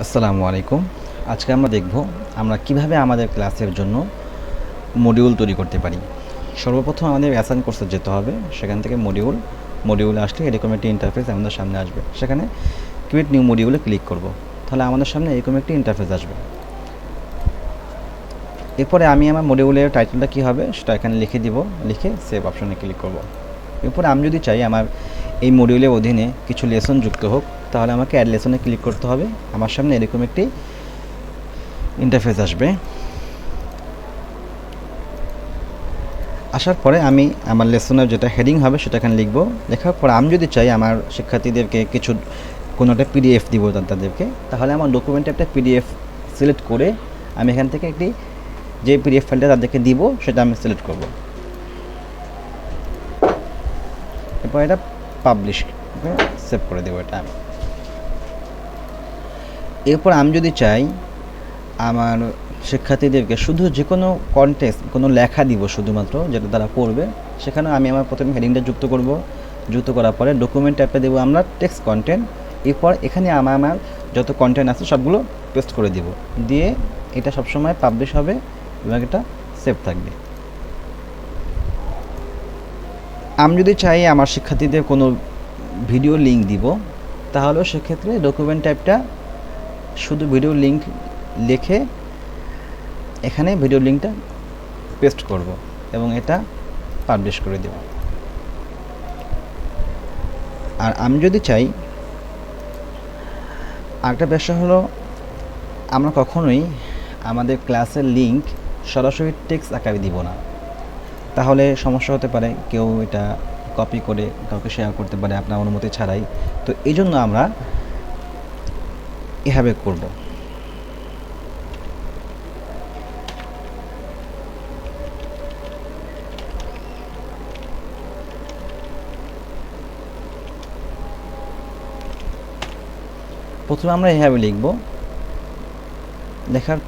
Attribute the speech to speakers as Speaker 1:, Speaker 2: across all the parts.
Speaker 1: আসসালামু আলাইকুম। আজকে আমরা দেখব আমরা কিভাবে আমাদের ক্লাসের জন্য মডিউল তৈরি করতে পারি। সর্বপ্রথম আমাদের অ্যাসাইন কোর্সে যেতে হবে। সেখান থেকে মডিউলে আসলে এরকম একটি ইন্টারফেস আমাদের সামনে আসবে। সেখানে ক্রিয়েট নিউ মডিউলে ক্লিক করব। তাহলে আমাদের সামনে এরকম একটি ইন্টারফেস আসবে। এরপরে আমি আমার মডিউলের টাইটেলটা কী হবে সেটা এখানে লিখে দিব। লিখে সেভ অপশনে ক্লিক করব। এরপরে আমি যদি চাই আমার এই মডিউলের অধীনে কিছু লেসন যুক্ত হোক, তাহলে আমাকে অ্যাড লেসনে ক্লিক করতে হবে। আমার সামনে এরকম একটি ইন্টারফেস আসবে। আসার পরে আমি আমার লেসনের যেটা হেডিং হবে সেটা এখানে লিখব। লেখার পর আমি যদি চাই আমার শিক্ষার্থীদেরকে কোনো একটা পিডিএফ দিব তাদেরকে, তাহলে আমার ডকুমেন্টে একটা পিডিএফ সিলেক্ট করে আমি এখান থেকে যে পিডিএফ ফাইলটা তাদেরকে দিব সেটা আমি সিলেক্ট করব। এরপর এটা পাবলিশ সেভ করে দেবো এটা আমি। এরপর আমি যদি চাই আমার শিক্ষার্থীদেরকে শুধু যে কোনো কন্টেক্সট কোনো লেখা দিব শুধুমাত্র যেটা তারা পড়বে, সেখানে আমি আমার প্রথমে হেডিংটা যুক্ত করব। যুক্ত করার পরে ডকুমেন্ট ট্যাবে দেবো আমরা টেক্সট কন্টেন্ট। এরপর এখানে আমার যত কন্টেন্ট আছে সবগুলো পেস্ট করে দিব। দিয়ে এটা সবসময় পাবলিশ হবে এবং এটা সেভ থাকবে। আমি যদি চাই আমার শিক্ষার্থীদের কোনো ভিডিও লিঙ্ক দিব, তাহলেও সেক্ষেত্রে ডকুমেন্ট টাইপটা শুধু ভিডিও লিঙ্ক লিখে এখানে ভিডিও লিঙ্কটা পেস্ট করব এবং এটা পাবলিশ করে দেব। আর আমি যদি চাই আরেকটা বিষয় হলো, আমরা কখনোই আমাদের ক্লাসের লিঙ্ক সরাসরি টেক্সট আকারে দিব না, তাহলে সমস্যা হতে পারে। কেউ এটা কপি করে কাউকে শেয়ার করতে পারে আপনার অনুমতি ছাড়াই। তো এই জন্য আমরা এভাবে করব। প্রথমে আমরা এভাবে লিখব। লেখার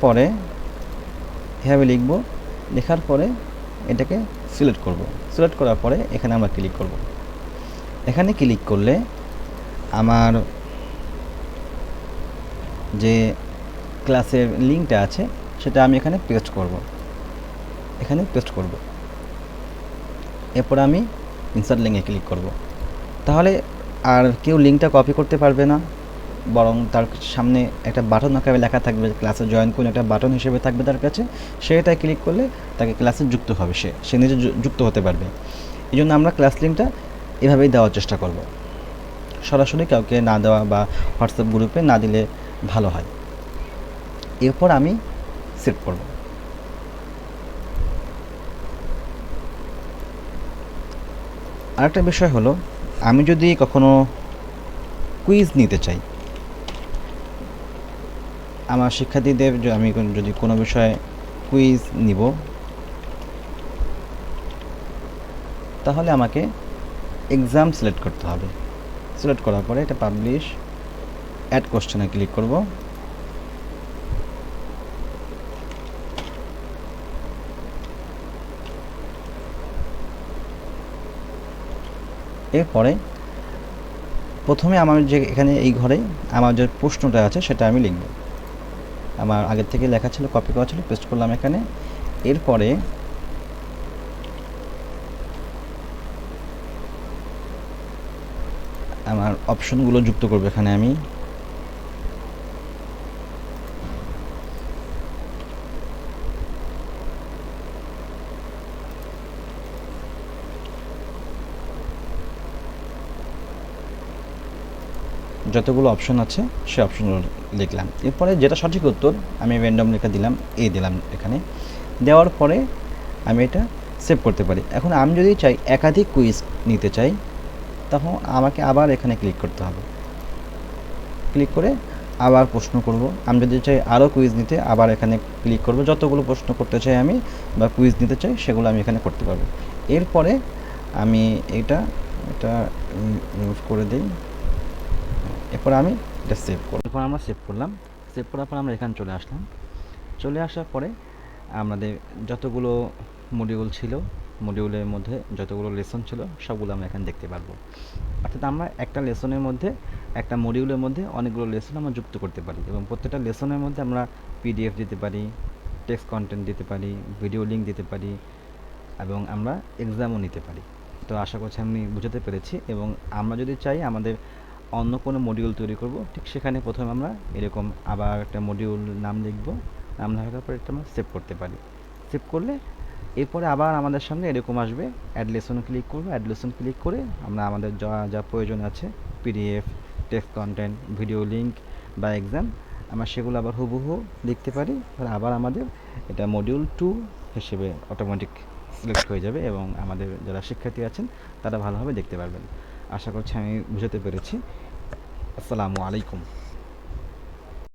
Speaker 1: পরে এটাকে সিলেক্ট করব। সিলেক্ট করার পরে এখানে আমরা ক্লিক করব। এখানে ক্লিক করলে আমার যে ক্লাসের লিঙ্কটা আছে সেটা আমি এখানে পেস্ট করব। এরপর আমি ইনসার্ট লিঙ্কে ক্লিক করব। তাহলে আর কেউ লিঙ্কটা কপি করতে পারবে না, বরং তার সামনে একটা বাটন আকারে লেখা থাকবে, ক্লাসে জয়েন করলে একটা বাটন হিসেবে থাকবে তার কাছে। সেটাই ক্লিক করলে তাকে ক্লাসে যুক্ত হবে, সে নিজে যুক্ত হতে পারবে। এই জন্য আমরা ক্লাস লিঙ্কটা এভাবেই দেওয়ার চেষ্টা করব। সরাসরি কাউকে না দেওয়া বা হোয়াটসঅ্যাপ গ্রুপে না দিলে ভালো হয়। এরপর আমি সেভ করব। আরেকটা বিষয় হলো, আমি যদি কখনো কুইজ নিতে চাই, আমার শিক্ষার্থীদের আমি যদি কোনো বিষয়ে কুইজ নিব, তাহলে আমাকে এক্সাম সিলেক্ট করতে হবে। সিলেক্ট করার পরে এটা পাবলিশ অ্যাড কোশ্চেনে ক্লিক করব। এরপরে প্রথমে আমার যে এখানে এই ঘরে আমার যে প্রশ্নটা আছে সেটা আমি লিখব। আমার আগের থেকে লেখা ছিল, কপি করা ছিল, পেস্ট করলাম এখানে। এরপরে আমার অপশনগুলো যুক্ত করব এখানে আমি। যতগুলো অপশন আছে সে অপশনগুলো লিখলাম। এরপরে যেটা সঠিক উত্তর আমি র্যান্ডম লেখা দিলাম, দিলাম এখানে। দেওয়ার পরে আমি এটা সেভ করতে পারি। এখন আমি যদি চাই একাধিক কুইজ নিতে চাই, তখন আমাকে আবার এখানে ক্লিক করতে হবে। ক্লিক করে আবার প্রশ্ন করব। আমি যদি চাই আরও কুইজ নিতে, আবার এখানে ক্লিক করব। যতগুলো প্রশ্ন করতে চাই আমি বা কুইজ নিতে চাই সেগুলো আমি এখানে করতে পারবো। এরপরে আমি এটা ইউজ করে দিই। এরপর আমি এটা সেভ করব। এরপর আমরা সেভ করলাম। সেভ করার পর আমরা এখানে চলে আসার পরে আমাদের যতগুলো মডিউল ছিল মডিউলের মধ্যে যতগুলো লেসন ছিল সবগুলো আমরা এখানে দেখতে পারবো। অর্থাৎ আমরা একটা লেসনের মধ্যে, একটা মডিউলের মধ্যে অনেকগুলো লেসন আমরা যুক্ত করতে পারি এবং প্রত্যেকটা লেসনের মধ্যে আমরা পিডিএফ দিতে পারি, টেক্সট কন্টেন্ট দিতে পারি, ভিডিও লিঙ্ক দিতে পারি এবং আমরা এক্সামও নিতে পারি। তো আশা করছি আমি বুঝাতে পেরেছি। এবং আমরা যদি চাই আমাদের অন্য কোনো মডিউল তৈরি করব, ঠিক সেখানে প্রথমে আমরা এরকম আবার একটা মডিউল নাম লিখব, নাম লেখার পর এটা আমরা সেভ করতে পারি। সেভ করলে এরপরে আবার আমাদের সামনে এরকম আসবে, অ্যাড লেসন ক্লিক করব, অ্যাড লেসন ক্লিক করে আমরা আমাদের যা যা প্রয়োজন আছে PDF, text content, video link বা এক্সাম, আমরা সেগুলো আবার হুবহু লিখতে পারি। আবার আমাদের এটা মডিউল 2 হিসেবে অটোমেটিক সিলেক্ট হয়ে যাবে এবং আমাদের যারা শিক্ষার্থী আছেন তারা ভালোভাবে দেখতে পারবেন। আশা করছি আমি বুঝাতে পেরেছি। আসসালামু আলাইকুম।